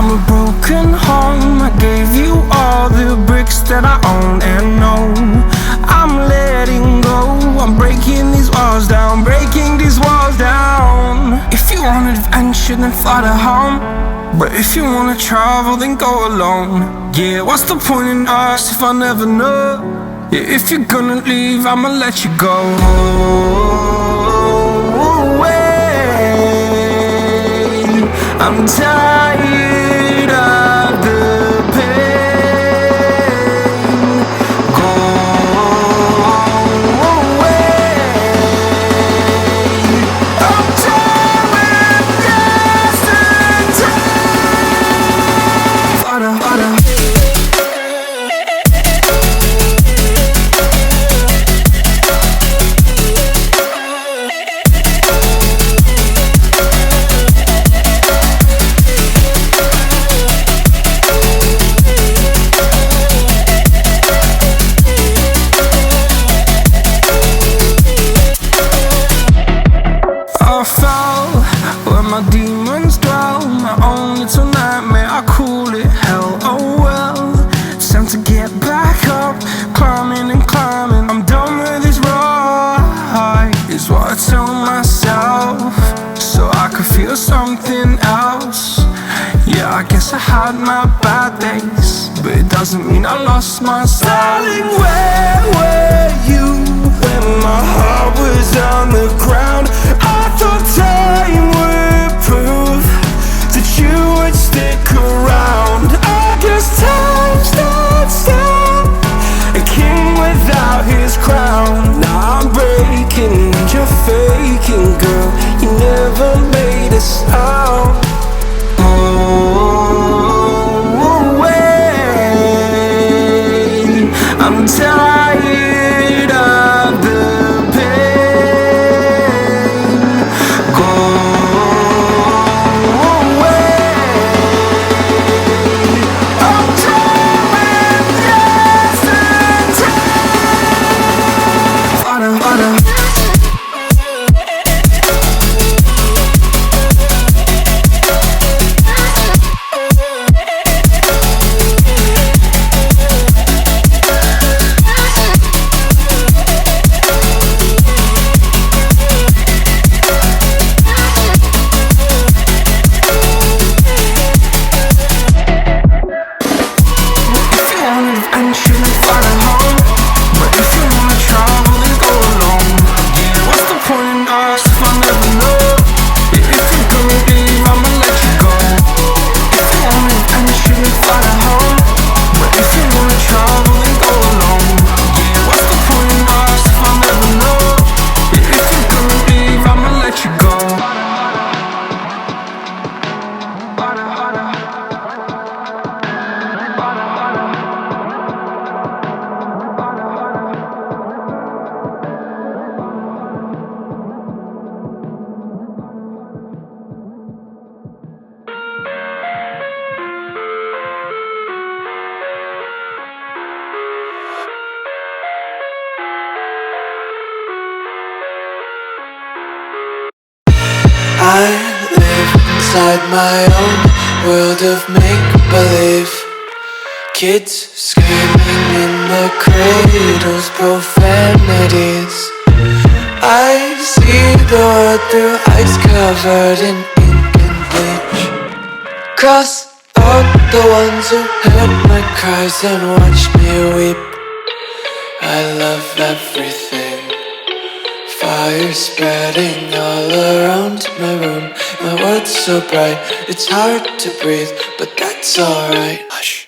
I'm a broken home. I gave you all the bricks that I own and know. I'm letting go. I'm breaking these walls down, breaking these walls down. If you want adventure, then fly to home. But if you wanna travel, then go alone. Yeah, what's the point in us if I never know? Yeah, if you're gonna leave, I'ma let you go. I'm tired of the pain. Go away. I'm done with yesterday. Harder, harder. My demons dwell, my own little nightmare, I call it hell. Oh well, it's time to get back up, climbing and climbing. I'm done with this ride, is what I tell myself, so I could feel something else. Yeah, I guess I had my bad days, but it doesn't mean I lost my style. Darling, where were you when my heart was on the ground? I thought time would prove that you would stick around. I guess time stood still, a king without his crown. Now I'm breaking and you're faking, girl. You never made a sound. Oh, wait, I'm tired of the pain. Go away. I'm done with yesterday. Harder, harder. I live inside my own world of make-believe. Kids screaming in their cradles, profanities. I see the world through ice covered in ink and bleach. Cross out the ones who heard my cries and watched me weep. I love everything. Fire spreading all around my room. My world's so bright, it's hard to breathe, but that's alright. Hush.